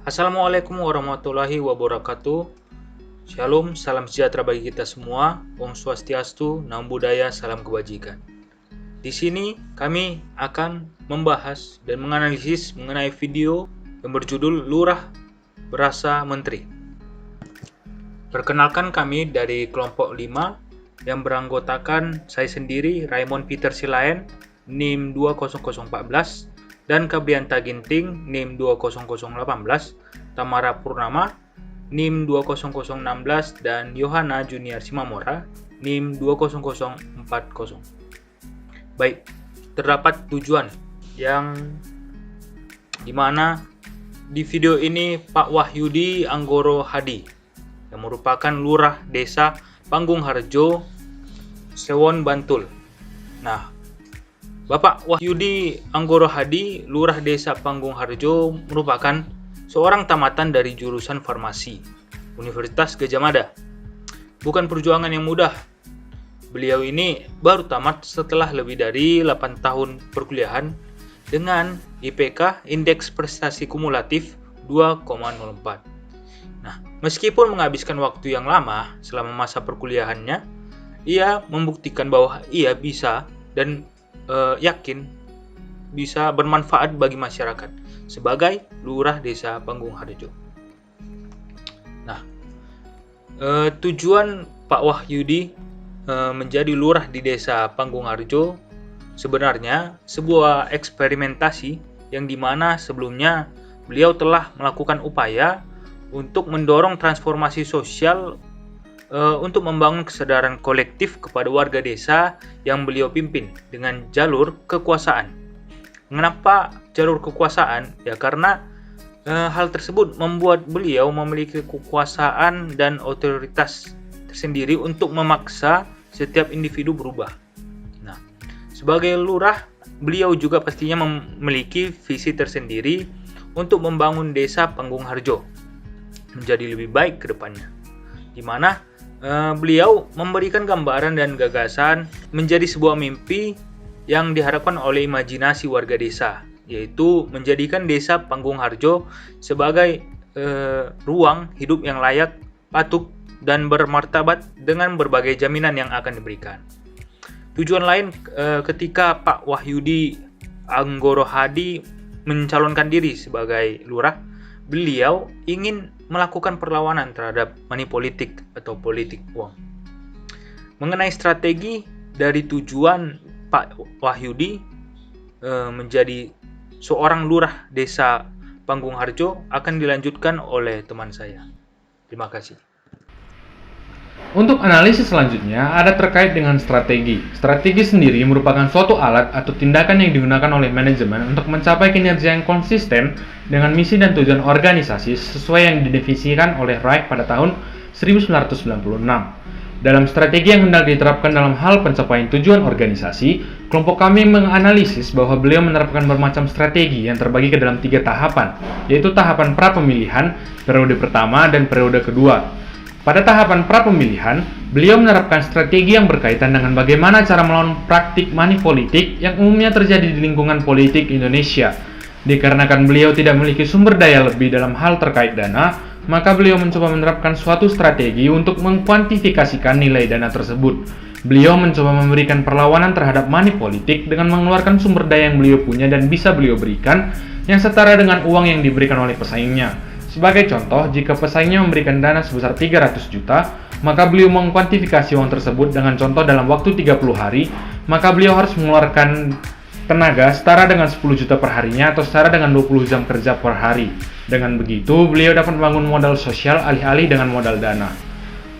Assalamualaikum warahmatullahi wabarakatuh. Shalom, salam sejahtera bagi kita semua. Om Swastiastu, Namo Buddhaya, salam kebajikan. Di sini kami akan membahas dan menganalisis mengenai video yang berjudul Lurah Berasa Menteri. Perkenalkan, kami dari kelompok 5 yang beranggotakan saya sendiri, Raymond Peter Silayan, NIM 20014, dan Kabrianta Ginting, NIM 20018, Tamara Purnama, NIM 20016, dan Yohana Junior Simamora, NIM 20040. Baik, terdapat tujuan yang dimana di video ini Pak Wahyudi Anggoro Hadi, yang merupakan Lurah Desa Panggung Harjo, Sewon, Bantul. Nah, Bapak Wahyudi Anggoro Hadi, Lurah Desa Panggung Harjo, merupakan seorang tamatan dari jurusan farmasi Universitas Gadjah Mada. Bukan perjuangan yang mudah. Beliau ini baru tamat setelah lebih dari 8 tahun perkuliahan dengan IPK Indeks Prestasi Kumulatif 2,04. Nah, meskipun menghabiskan waktu yang lama selama masa perkuliahannya, ia membuktikan bahwa ia bisa dan yakin bisa bermanfaat bagi masyarakat sebagai Lurah Desa Panggung Harjo. Nah, tujuan Pak Wahyudi menjadi lurah di Desa Panggung Harjo sebenarnya sebuah eksperimentasi yang dimana sebelumnya beliau telah melakukan upaya untuk mendorong transformasi sosial untuk membangun kesadaran kolektif kepada warga desa yang beliau pimpin dengan jalur kekuasaan. Mengapa jalur kekuasaan? Ya karena hal tersebut membuat beliau memiliki kekuasaan dan otoritas tersendiri untuk memaksa setiap individu berubah. Nah, sebagai lurah, beliau juga pastinya memiliki visi tersendiri untuk membangun Desa Panggung Harjo menjadi lebih baik ke depannya, di mana beliau memberikan gambaran dan gagasan menjadi sebuah mimpi yang diharapkan oleh imajinasi warga desa, yaitu menjadikan Desa Panggung Harjo sebagai ruang hidup yang layak, patut, dan bermartabat dengan berbagai jaminan yang akan diberikan. Tujuan lain ketika Pak Wahyudi Anggoro Hadi mencalonkan diri sebagai lurah, beliau ingin melakukan perlawanan terhadap money politik atau politik uang. Mengenai strategi dari tujuan Pak Wahyudi menjadi seorang lurah Desa Panggung Harjo akan dilanjutkan oleh teman saya. Terima kasih. Untuk analisis selanjutnya ada terkait dengan strategi. Strategi sendiri merupakan suatu alat atau tindakan yang digunakan oleh manajemen untuk mencapai kinerja yang konsisten dengan misi dan tujuan organisasi sesuai yang didefinisikan oleh Wright pada tahun 1996. Dalam strategi yang hendak diterapkan dalam hal pencapaian tujuan organisasi, kelompok kami menganalisis bahwa beliau menerapkan bermacam strategi yang terbagi ke dalam 3 tahapan, yaitu tahapan pra-pemilihan, periode pertama, dan periode kedua. Pada tahapan pra-pemilihan, beliau menerapkan strategi yang berkaitan dengan bagaimana cara melawan praktik money politik yang umumnya terjadi di lingkungan politik Indonesia. Dikarenakan beliau tidak memiliki sumber daya lebih dalam hal terkait dana, maka beliau mencoba menerapkan suatu strategi untuk mengkuantifikasikan nilai dana tersebut. Beliau mencoba memberikan perlawanan terhadap money politik dengan mengeluarkan sumber daya yang beliau punya dan bisa beliau berikan yang setara dengan uang yang diberikan oleh pesaingnya. Sebagai contoh, jika pesaingnya memberikan dana sebesar 300 juta, maka beliau mengkuantifikasi uang tersebut dengan contoh dalam waktu 30 hari, maka beliau harus mengeluarkan tenaga setara dengan 10 juta per harinya atau setara dengan 20 jam kerja per hari. Dengan begitu, beliau dapat membangun modal sosial alih-alih dengan modal dana.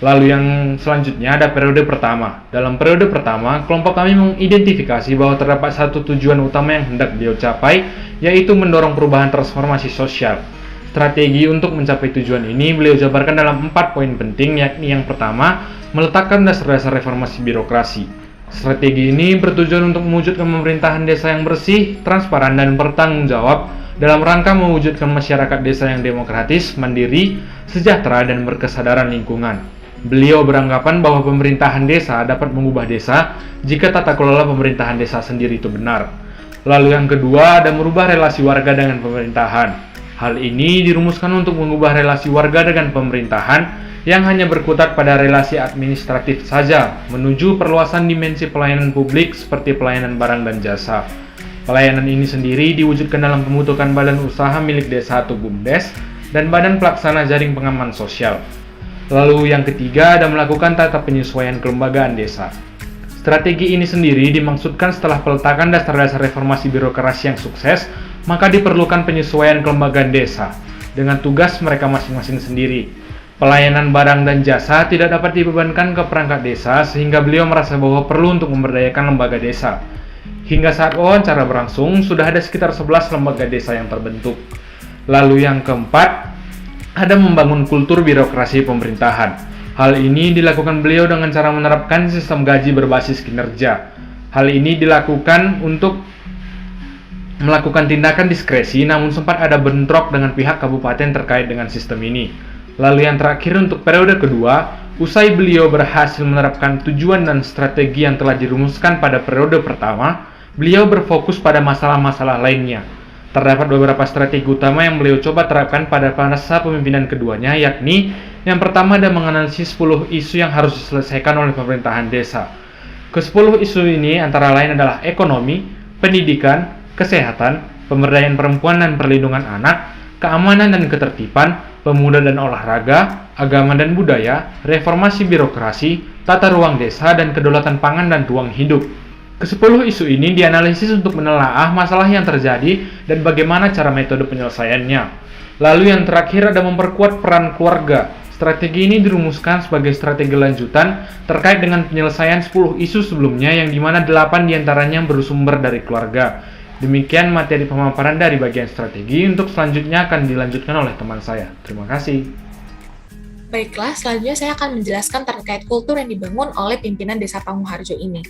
Lalu yang selanjutnya ada periode pertama. Dalam periode pertama, kelompok kami mengidentifikasi bahwa terdapat satu tujuan utama yang hendak beliau capai, yaitu mendorong perubahan transformasi sosial. Strategi untuk mencapai tujuan ini beliau jabarkan dalam 4 poin penting, yakni yang pertama, meletakkan dasar-dasar reformasi birokrasi. Strategi ini bertujuan untuk mewujudkan pemerintahan desa yang bersih, transparan, dan bertanggung jawab dalam rangka mewujudkan masyarakat desa yang demokratis, mandiri, sejahtera, dan berkesadaran lingkungan. Beliau beranggapan bahwa pemerintahan desa dapat mengubah desa jika tata kelola pemerintahan desa sendiri itu benar. Lalu yang kedua ada merubah relasi warga dengan pemerintahan. Hal ini dirumuskan untuk mengubah relasi warga dengan pemerintahan yang hanya berkutat pada relasi administratif saja, menuju perluasan dimensi pelayanan publik seperti pelayanan barang dan jasa. Pelayanan ini sendiri diwujudkan dalam pembentukan badan usaha milik desa atau BUMDes dan badan pelaksana jaring pengaman sosial. Lalu yang ketiga ada melakukan tata penyesuaian kelembagaan desa. Strategi ini sendiri dimaksudkan setelah peletakan dasar-dasar reformasi birokrasi yang sukses, maka diperlukan penyesuaian kelembagaan desa dengan tugas mereka masing-masing sendiri. Pelayanan barang dan jasa tidak dapat dibebankan ke perangkat desa sehingga beliau merasa bahwa perlu untuk memberdayakan lembaga desa. Hingga saat wawancara berlangsung, sudah ada sekitar 11 lembaga desa yang terbentuk. Lalu yang keempat, ada membangun kultur birokrasi pemerintahan. Hal ini dilakukan beliau dengan cara menerapkan sistem gaji berbasis kinerja. Hal ini dilakukan untuk melakukan tindakan diskresi, namun sempat ada bentrok dengan pihak kabupaten terkait dengan sistem ini. Lalu yang terakhir untuk periode kedua, usai beliau berhasil menerapkan tujuan dan strategi yang telah dirumuskan pada periode pertama, beliau berfokus pada masalah-masalah lainnya. Terdapat beberapa strategi utama yang beliau coba terapkan pada masa pemimpinan keduanya, yakni yang pertama ada menganalisis 10 isu yang harus diselesaikan oleh pemerintahan desa. Ke-10 isu ini antara lain adalah ekonomi, pendidikan, kesehatan, pemberdayaan perempuan dan perlindungan anak, keamanan dan ketertiban, pemuda dan olahraga, agama dan budaya, reformasi birokrasi, tata ruang desa, dan kedaulatan pangan dan ruang hidup. Ke-10 isu ini dianalisis untuk menelaah masalah yang terjadi dan bagaimana cara metode penyelesaiannya. Lalu yang terakhir ada memperkuat peran keluarga. Strategi ini dirumuskan sebagai strategi lanjutan terkait dengan penyelesaian 10 isu sebelumnya yang dimana 8 diantaranya bersumber dari keluarga. Demikian materi pemaparan dari bagian strategi, untuk selanjutnya akan dilanjutkan oleh teman saya. Terima kasih. Baiklah, selanjutnya saya akan menjelaskan terkait kultur yang dibangun oleh pimpinan Desa Panguraharjo ini.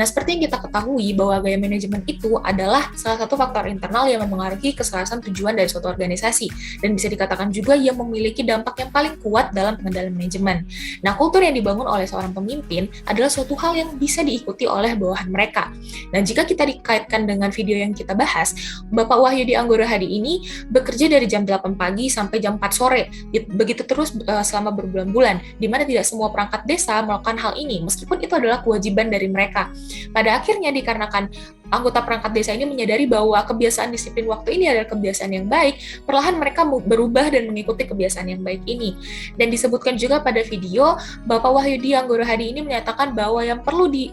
Nah, seperti yang kita ketahui bahwa gaya manajemen itu adalah salah satu faktor internal yang mempengaruhi kesuksesan tujuan dari suatu organisasi, dan bisa dikatakan juga yang memiliki dampak yang paling kuat dalam pengendalian manajemen. Nah, kultur yang dibangun oleh seorang pemimpin adalah suatu hal yang bisa diikuti oleh bawahan mereka. Dan jika kita dikaitkan dengan video yang kita bahas, Bapak Wahyudi Anggoro Hadi ini bekerja dari jam 8 pagi sampai jam 4 sore, begitu terus selama berbulan-bulan, di mana tidak semua perangkat desa melakukan hal ini, meskipun itu adalah kewajiban dari mereka. Pada akhirnya, dikarenakan anggota perangkat desa ini menyadari bahwa kebiasaan disiplin waktu ini adalah kebiasaan yang baik, perlahan mereka berubah dan mengikuti kebiasaan yang baik ini. Dan disebutkan juga pada video, Bapak Wahyudi Anggoro Hadi ini menyatakan bahwa yang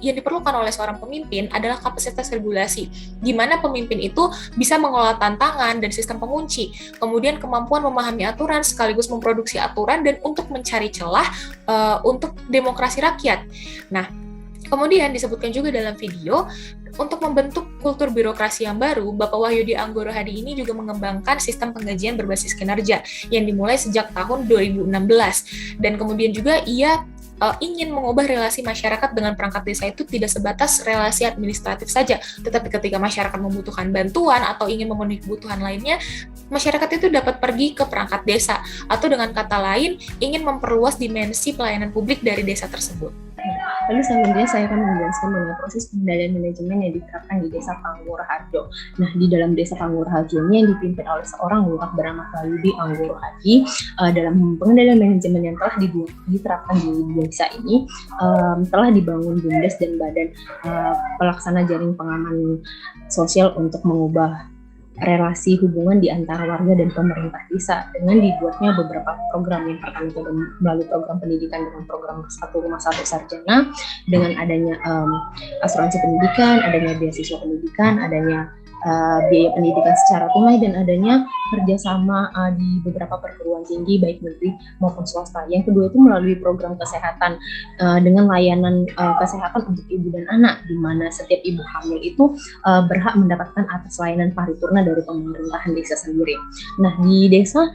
diperlukan oleh seorang pemimpin adalah kapasitas regulasi, di mana pemimpin itu bisa mengelola tantangan dan sistem pengunci, kemudian kemampuan memahami aturan sekaligus memproduksi aturan dan untuk mencari celah untuk demokrasi rakyat. Nah, kemudian disebutkan juga dalam video, untuk membentuk kultur birokrasi yang baru, Bapak Wahyudi Anggoro Hadi ini juga mengembangkan sistem penggajian berbasis kinerja yang dimulai sejak tahun 2016. Dan kemudian juga ia ingin mengubah relasi masyarakat dengan perangkat desa itu tidak sebatas relasi administratif saja, tetapi ketika masyarakat membutuhkan bantuan atau ingin memenuhi kebutuhan lainnya, masyarakat itu dapat pergi ke perangkat desa, atau dengan kata lain, ingin memperluas dimensi pelayanan publik dari desa tersebut. Lalu selanjutnya saya akan menjelaskan mengenai proses pengendalian manajemen yang diterapkan di Desa Panguraharjo. Nah, di dalam Desa Panguraharjo ini yang dipimpin oleh seorang lurah bernama Wahyudi Anggoro Hadi, dalam pengendalian manajemen yang telah diterapkan di desa ini, telah dibangun BUMDes dan badan pelaksana jaring pengaman sosial untuk mengubah relasi hubungan di antara warga dan pemerintah desa dengan dibuatnya beberapa program. Yang pertama itu melalui program pendidikan dengan program satu rumah satu sarjana, dengan adanya asuransi pendidikan, adanya beasiswa pendidikan, adanya biaya pendidikan secara tunai, dan adanya kerjasama di beberapa perguruan tinggi baik negeri maupun swasta. Yang kedua itu melalui program kesehatan dengan layanan kesehatan untuk ibu dan anak, di mana setiap ibu hamil itu berhak mendapatkan atas layanan paripurna dari pemerintahan desa sendiri. Nah, di desa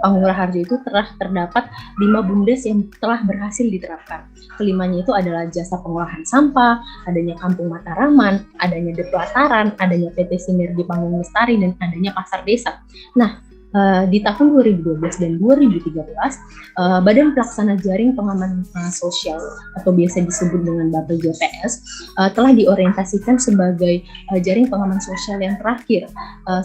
Panguraharjo itu telah terdapat 5 BUMDes yang telah berhasil diterapkan. Kelimanya itu adalah jasa pengolahan sampah, adanya kampung Mataraman, adanya Depelataran, adanya PT Sinergi Panggung Lestari, dan adanya pasar desa. Nah, Di tahun 2012 dan 2013, Badan Pelaksana Jaring Pengaman Sosial atau biasa disebut dengan BPJS telah diorientasikan sebagai jaring pengaman sosial yang terakhir.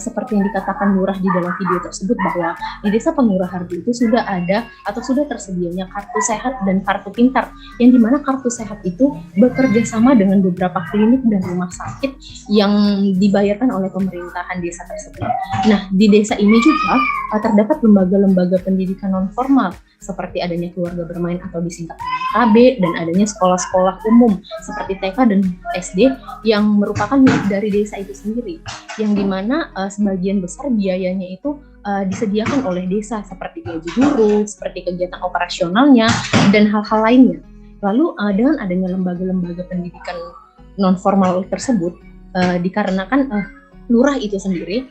Seperti yang dikatakan Lurah di dalam video tersebut, bahwa di Desa Panguraha Harjo itu sudah ada atau sudah tersedianya kartu sehat dan kartu pintar, yang dimana kartu sehat itu bekerja sama dengan beberapa klinik dan rumah sakit yang dibayarkan oleh pemerintahan desa tersebut. Nah, di desa ini juga terdapat lembaga-lembaga pendidikan non formal seperti adanya keluarga bermain atau disingkat KB, dan adanya sekolah-sekolah umum seperti TK dan SD yang merupakan milik dari desa itu sendiri, yang dimana sebagian besar biayanya itu disediakan oleh desa seperti gaji guru, seperti kegiatan operasionalnya, dan hal-hal lainnya. Lalu dengan adanya lembaga-lembaga pendidikan non formal tersebut, dikarenakan Lurah itu sendiri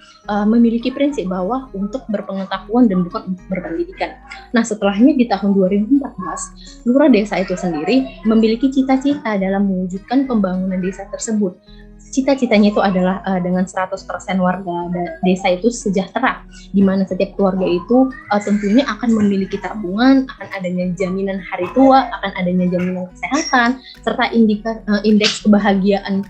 memiliki prinsip bahwa untuk berpengetahuan dan bukan untuk berpendidikan. Nah, setelahnya di tahun 2014, Lurah desa itu sendiri memiliki cita-cita dalam mewujudkan pembangunan desa tersebut. Cita-citanya itu adalah dengan 100% warga desa itu sejahtera, di mana setiap keluarga itu tentunya akan memiliki tabungan, akan adanya jaminan hari tua, akan adanya jaminan kesehatan, serta indeks kebahagiaan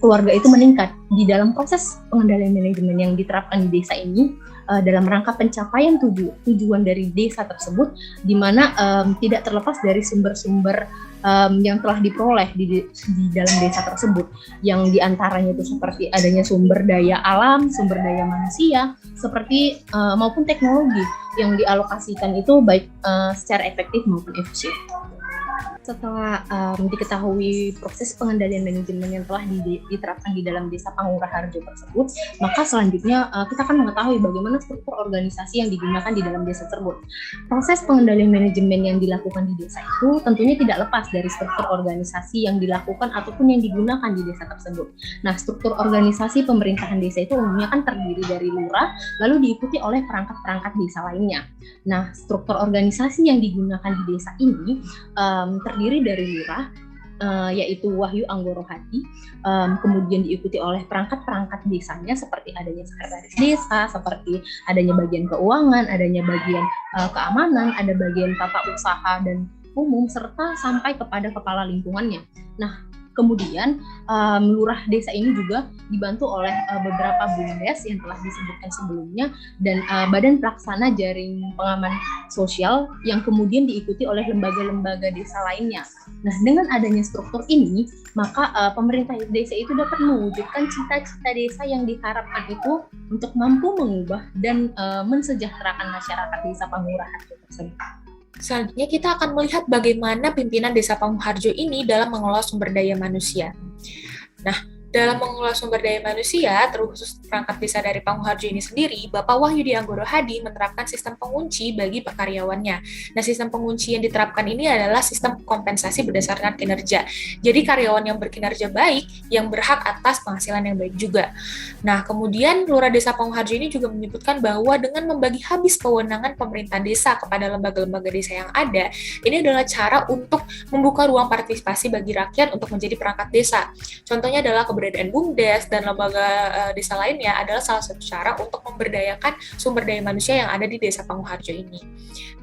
keluarga itu meningkat. Di dalam proses pengendalian manajemen yang diterapkan di desa ini, dalam rangka pencapaian tujuan dari desa tersebut, di mana tidak terlepas dari sumber-sumber yang telah diperoleh di dalam desa tersebut, yang diantaranya itu seperti adanya sumber daya alam, sumber daya manusia, seperti maupun teknologi yang dialokasikan itu baik secara efektif maupun efisien. Setelah diketahui proses pengendalian manajemen yang telah diterapkan di dalam Desa Panguraha Harjo tersebut, maka selanjutnya kita akan mengetahui bagaimana struktur organisasi yang digunakan di dalam desa tersebut. Proses pengendalian manajemen yang dilakukan di desa itu tentunya tidak lepas dari struktur organisasi yang dilakukan ataupun yang digunakan di desa tersebut. Nah, struktur organisasi pemerintahan desa itu umumnya kan terdiri dari lurah, lalu diikuti oleh perangkat-perangkat desa lainnya. Nah, struktur organisasi yang digunakan di desa ini terdiri dari lurah, yaitu Wahyu Anggoro Hadi, kemudian diikuti oleh perangkat-perangkat desanya seperti adanya sekretaris desa, seperti adanya bagian keuangan, adanya bagian keamanan, ada bagian tata usaha dan umum, serta sampai kepada kepala lingkungannya. Nah, kemudian lurah desa ini juga dibantu oleh beberapa bumdes yang telah disebutkan sebelumnya, dan badan pelaksana jaring pengaman sosial yang kemudian diikuti oleh lembaga-lembaga desa lainnya. Nah, dengan adanya struktur ini, maka pemerintah desa itu dapat mewujudkan cita-cita desa yang diharapkan itu untuk mampu mengubah dan mensejahterakan masyarakat Desa Panguraha Harjo tersebut. Selanjutnya kita akan melihat bagaimana pimpinan Desa Panguraha Harjo ini dalam mengelola sumber daya manusia. Nah, dalam mengelola sumber daya manusia, terkhusus perangkat desa dari Panguraha Harjo ini sendiri, Bapak Wahyudi Anggoro Hadi menerapkan sistem pengunci bagi karyawannya. Nah, sistem pengunci yang diterapkan ini adalah sistem kompensasi berdasarkan kinerja. Jadi karyawan yang berkinerja baik, yang berhak atas penghasilan yang baik juga. Nah, kemudian Lurah Desa Panguraha Harjo ini juga menyebutkan bahwa dengan membagi habis kewenangan pemerintah desa kepada lembaga-lembaga desa yang ada, ini adalah cara untuk membuka ruang partisipasi bagi rakyat untuk menjadi perangkat desa. Contohnya adalah keberadaan BUMDes dan lembaga desa lainnya adalah salah satu cara untuk memberdayakan sumber daya manusia yang ada di Desa Panguraha Harjo ini.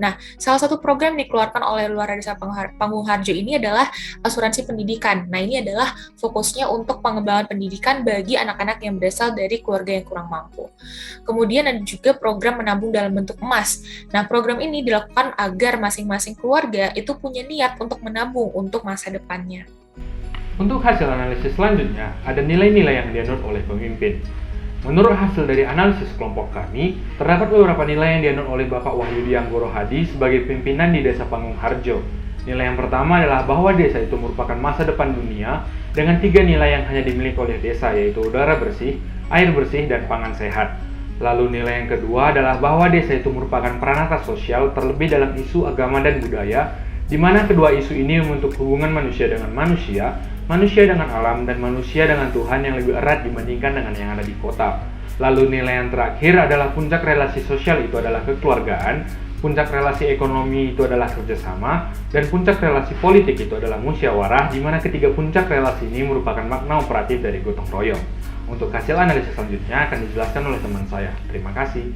Nah, salah satu program yang dikeluarkan oleh Lurah Desa Panguraha Harjo ini adalah asuransi pendidikan. Nah, ini adalah fokusnya untuk pengembangan pendidikan bagi anak-anak yang berasal dari keluarga yang kurang mampu. Kemudian ada juga program menabung dalam bentuk emas. Nah, program ini dilakukan agar masing-masing keluarga itu punya niat untuk menabung untuk masa depannya. Untuk hasil analisis selanjutnya, ada nilai-nilai yang dianut oleh pemimpin. Menurut hasil dari analisis kelompok kami, terdapat beberapa nilai yang dianut oleh Bapak Wahyudi Anggoro Hadi sebagai pimpinan di Desa Panguraha Harjo. Nilai yang pertama adalah bahwa desa itu merupakan masa depan dunia dengan 3 nilai yang hanya dimiliki oleh desa, yaitu udara bersih, air bersih, dan pangan sehat. Lalu nilai yang kedua adalah bahwa desa itu merupakan peranata sosial terlebih dalam isu agama dan budaya, di mana kedua isu ini membentuk hubungan manusia dengan manusia, manusia dengan alam, dan manusia dengan Tuhan yang lebih erat dibandingkan dengan yang ada di kota. Lalu nilai yang terakhir adalah puncak relasi sosial itu adalah kekeluargaan, puncak relasi ekonomi itu adalah kerjasama, dan puncak relasi politik itu adalah musyawarah, di mana ketiga puncak relasi ini merupakan makna operatif dari gotong royong. Untuk hasil analisis selanjutnya akan dijelaskan oleh teman saya. Terima kasih.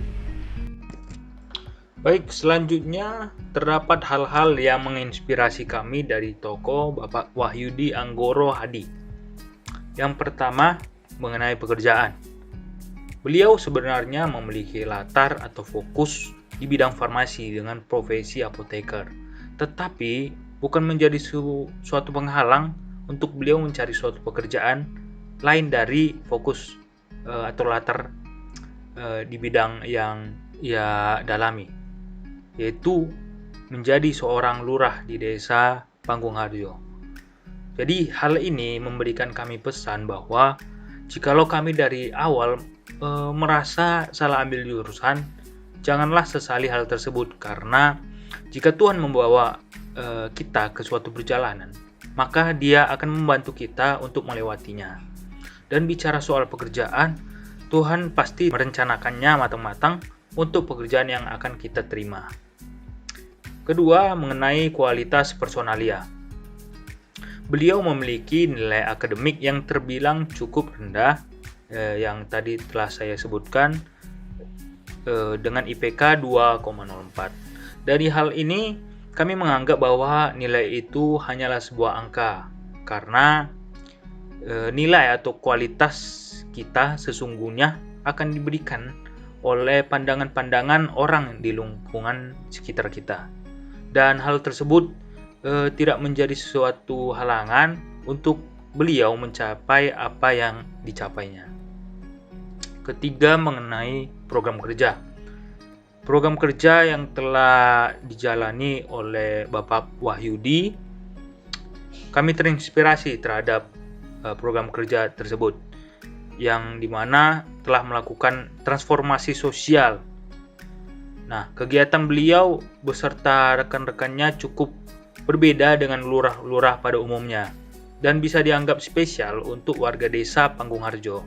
Baik, selanjutnya terdapat hal-hal yang menginspirasi kami dari tokoh Bapak Wahyudi Anggoro Hadi. Yang pertama, mengenai pekerjaan. Beliau sebenarnya memiliki latar atau fokus di bidang farmasi dengan profesi apoteker, tetapi bukan menjadi suatu penghalang untuk beliau mencari suatu pekerjaan lain dari fokus atau latar di bidang yang ia dalami, yaitu menjadi seorang lurah di desa Panggung-Harjo. Jadi hal ini memberikan kami pesan bahwa jikalau kami dari awal merasa salah ambil jurusan, janganlah sesali hal tersebut, karena jika Tuhan membawa kita ke suatu perjalanan, maka Dia akan membantu kita untuk melewatinya. Dan bicara soal pekerjaan, Tuhan pasti merencanakannya matang-matang untuk pekerjaan yang akan kita terima. Kedua, mengenai kualitas personalia. Beliau memiliki nilai akademik yang terbilang cukup rendah, yang tadi telah saya sebutkan, dengan IPK 2,04. Dari hal ini, kami menganggap bahwa nilai itu hanyalah sebuah angka, karena nilai atau kualitas kita sesungguhnya akan diberikan oleh pandangan-pandangan orang di lingkungan sekitar kita. Dan hal tersebut tidak menjadi sesuatu halangan untuk beliau mencapai apa yang dicapainya. Ketiga, mengenai program kerja. Program kerja yang telah dijalani oleh Bapak Wahyudi, kami terinspirasi terhadap program kerja tersebut, yang dimana telah melakukan transformasi sosial. Nah, kegiatan beliau beserta rekan-rekannya cukup berbeda dengan lurah-lurah pada umumnya, dan bisa dianggap spesial untuk warga desa Panggung-Harjo.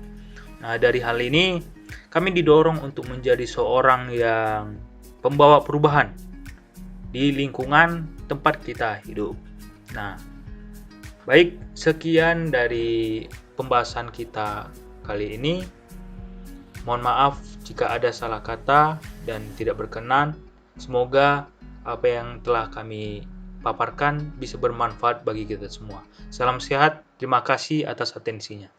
Nah, dari hal ini, kami didorong untuk menjadi seorang yang pembawa perubahan di lingkungan tempat kita hidup. Nah, baik, sekian dari pembahasan kita kali ini. Mohon maaf jika ada salah kata dan tidak berkenan. Semoga apa yang telah kami paparkan bisa bermanfaat bagi kita semua. Salam sehat, terima kasih atas atensinya.